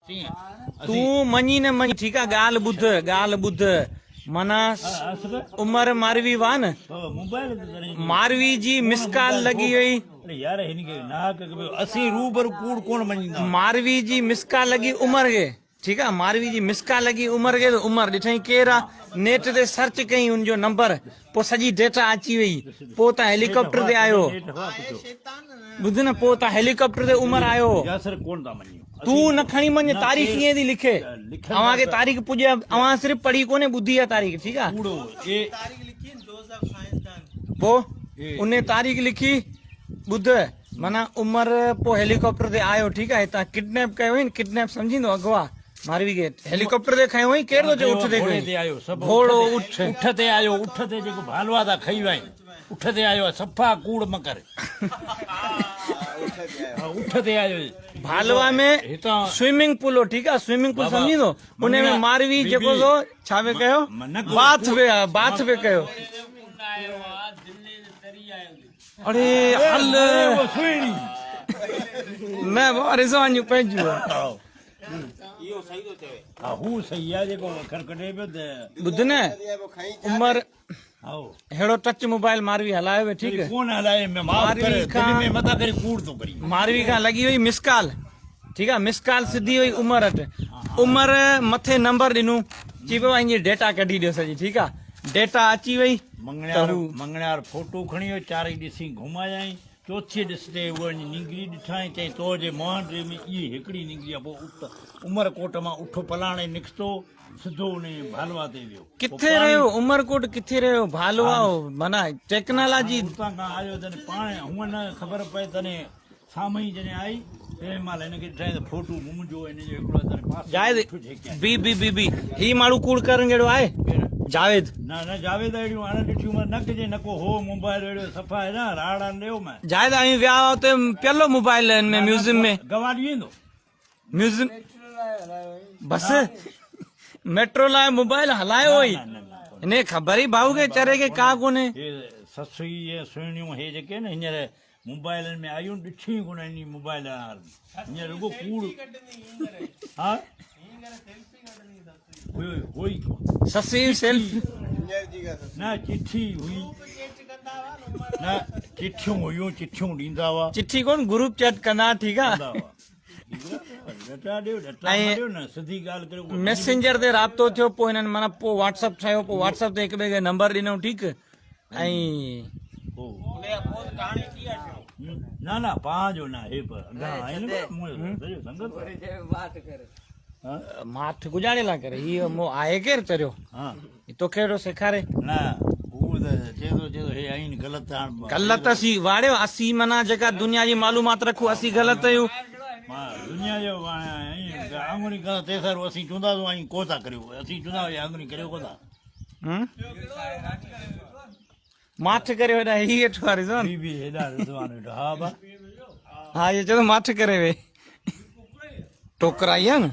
तू मनी न मनी ठीक है गाल बुध मना उमर मारवी वा न मारवी जी मिस कॉल लगी हुई यार असी रूबरू कूड़ कौन मञींदा मारवी जी मिस कॉल लगी उमर के ठीक है मारवी जी मिस कॉल लगी उमर के तो उमर ॾिठई केर आहे नेट ते सर्च कई उनजो नंबर पोइ सॼी डेटा अची वई पोइ त हेलीकॉप्टर ते आयो ॿुध न पोइ त हेलीकॉप्टर ते उमर आयो तू न खणी वञ तारीख़ कीअं थी लिखे अव्हां खे तारीख़ पुॼे अव्हां सिर्फ़ पढ़ी कोन्हे ॿुधी आहे तारीख़ ठीकु आहे पोइ उन तारीख़ लिखी ॿुध माना उमर पोइ हेलीकॉप्टर ते आयो ठीकु आहे हितां किडनैप कयो हुई किडनैप सम्झींदो अगवा मारवी खे हेलीकॉप्टर ते खयो हुई केरु थो उठ ते आयो घोड़ो उठ ते आयो उठ ते जेको भालवा था खई वई उठ ते आयो सफ़ा कूड़ मकर उठ ते आयो भालवा में स्विमिंग पूल हो ठीकु आहे स्विमिंग पूल सम्झींदो उन में मारवी जेको हो छा पे कयो बाथ पे कयो अरे हल न बाबा ॾिसो वञू पंहिंजो ॿुध न उमर अहिड़ो टच मोबाइल मारवी हलायो वे ठीकु मारवी खां लॻी वई मिस कॉल ठीकु आहे मिस कॉल सिधी वई उमर वटि उमर मथे नंबर ॾिनूं चई पियो हिन जी डेटा कढी ॾियो सॼी ठीकु आहे डेटा अची वई मंगणियार फोटो खणी वियो चारई ॾिसी घुमायई चौथी ॾिसते उहा निंगरी ॾिठाई चई तोजे मोहंडे में इहे हिकिड़ी निंगरी आहे पोइ उमरकोट मां उठो पलाणे निकितो सिधो उन भालवा ते वियो किथे रहियो उमरकोट किथे रहियो भालवा माना टेक्नोलॉजी हुतां खां आयो तने पाण हूअं न ख़बर पए तने साम्हूं जॾहिं आई तंहिं महिल हिनखे ॾिठाई त फोटो मुंहिंजो हिनजो हिकिड़ो तने पास जावेद बी ही माण्हू कूड़ करण जहिड़ो आहे जावेद न जावेद अहिड़ियूं हाणे ॾिठियूं न कजे न को हो मोबाइल अहिड़ो सफ़ा आहे न राड़ा ॾियो मैं जावेद आई विया हुते पियलो मोबाइल में म्यूज़ियम में गवाह ॾी वेंदो म्यूज़ियम बस मेट्रो लाइ मोबाइल हलायो हुई हिन ख़बर ई भाऊ खे चरे खे का कोन्हे ससुई सुहिणियूं हे जेके न हींअर मोबाइलनि में आयूं ॾिठियूं कोन इन मोबाइल हींअर रुगो कूड़ हा ससी सेल्फ न चिठी हुई न चिठियूं हुयूं चिठियूं ॾींदा हुआ चिठी कोन ग्रुप चैट कंदा ठीकु आहे मैसेंजर ते राब्तो थियो पोइ हिननि माना पोइ व्हाट्सअप ठाहियो पोइ व्हाट्सअप ते हिक ॿिए खे नंबर ॾिनऊं ठीकु ऐं न पंहिंजो न माठ गुजारे ला करे हीअ मो आहे केरु चरियो तोखे हेॾो सेखारे न ग़लति असीं वाड़ियो असीं माना जेका दुनिया जी मालूमात रखूं असीं ग़लति आहियूं दुनिया जो आङुरी तेसर असीं चवंदा को था करियो असीं चवंदा आङुरी करियो को था माठ करे हेॾा ही हेठि हा इहो चवंदो माठ करे वे टोकरा ई आहे न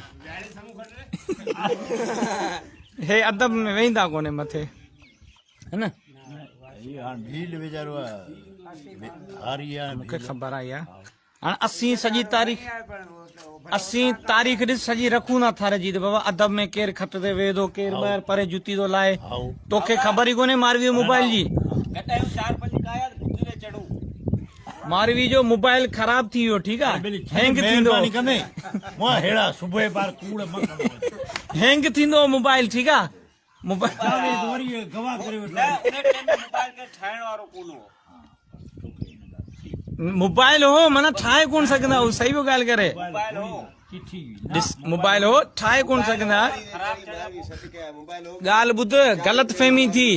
हे अदब में वेंदा कोन्हे मथे है न मूंखे ख़बर आहे यार हाणे असीं सॼी तारीख़ ॾिस सॼी रखूं था थर जी त बाबा अदब में केरु खट ते वेह थो केरु ॿाहिरि परे जुती थो लाहे तोखे ख़बर ई कोन्हे मारवी मोबाइल जी मारवी जो मोबाइल ख़राब थी वियो ठीकु आहे हैंग थींदो हैंग थींदो मोबाइल ठीकु आहे मोबाइल हो माना ठाहे कोन सघंदा हो सही पियो ॻाल्हि करे मोबाइल हो ठाहे कोन सघंदा ॻाल्हि ॿुध ग़लति फहमी थी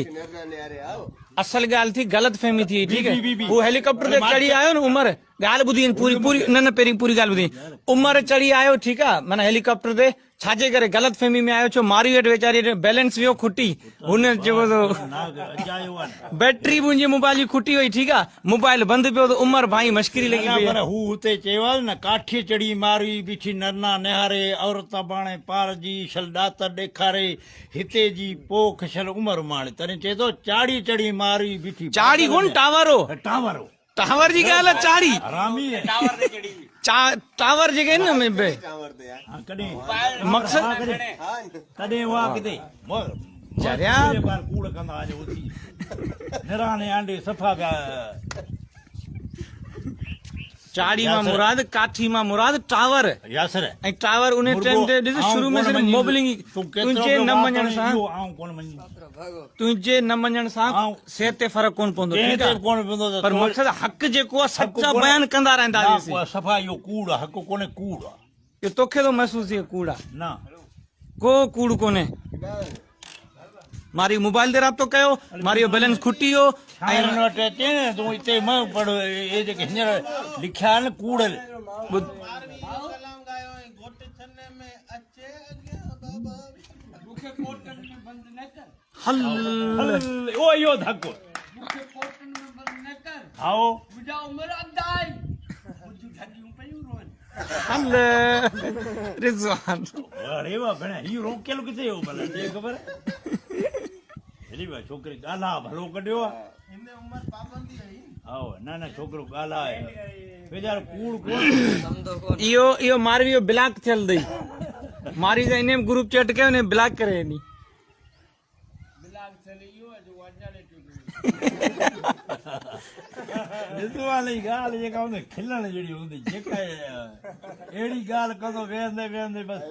असल ॻाल्हि थी ग़लति फहमी थी ठीकु आहे हू हेलीकॉप्टर ते चढ़ी आयो न उमर ॻाल्हि ॿुधी पूरी न पहिरीं पूरी ॻाल्हि ॿुधी उमर चढ़ी आयो ठीकु आहे माना हेलीकॉप्टर ते छाजे करे ग़लति फहमी में आयो छो मारी वेठि वेचारी बैलेंस वियो खुटी हुन चयो बैटरी मुंहिंजी मोबाइल जी खुटी वई ठीकु आहे मोबाइल बंदि पियो त उमर भाई मश्करी लॻी पई हू हुते चयो आहे न काठी चढ़ी मारी बीठी नरना निहारे औरत बाणे पार जी शल ॾात ॾेखारे हिते जी पोख शल उमर माणे तॾहिं चए थो चाड़ी चढ़ी मारी बीठी चाड़ी कोन टावर टावर जी ॻाल्हि आहे चाड़ी हरामी है टावर जेके आहिनि न में बे हाँ, कॾहिं मक़सद कॾहिं हुआ किथे चरिया बार कूड़ कंदा आज उथी निराने आंडे सफ़ा पिया चाड़ी मां मुराद काठी मां मुराद टावर यासर ऐं टावर उन टाइम ते ॾिस शुरू में सिर्फ मोबलिंग तुंहिंजे न मञण सां तुंहिंजे न मञण सां सिहत ते फ़र्क़ु कोन पवंदो ठीकु आहे पर मक़सद हक़ जेको आहे सचा बयान कंदा रहंदा सफ़ा इहो कूड़ आहे हक़ कोन्हे कूड़ आहे इहो तोखे थो महसूस थिए कूड़ आहे न को कूड़ कोन्हे मारी मोबाइल ते राब्तो कयो मारी जो बैलेंस खुटी वियो ऐं हुन वटि अचे न तूं हिते म पढ़ इहे जेके हींअर लिखिया आहिनि कूड़ हल ओ इहो धको आओ हल रिज़वान अरे वाह भेण हीउ रोकियल किथे हो भला ते ख़बर हेॾी वाह छोकिरी ॻाल्हा भलो कढियो आहे हा न न छोकिरो ॻाल्हा आहे वेचारो कूड़ कोन इहो मारवी जो ब्लॉक थियल अथई मारी सां इन ग्रुप चैट कयो ने ब्लॉक करे ॾिनी ॾिसो हाणे ॻाल्हि जेका हूंदी खिलण जहिड़ी हूंदी जेका अहिड़ी ॻाल्हि कंदो वेहंदे वेहंदे बसि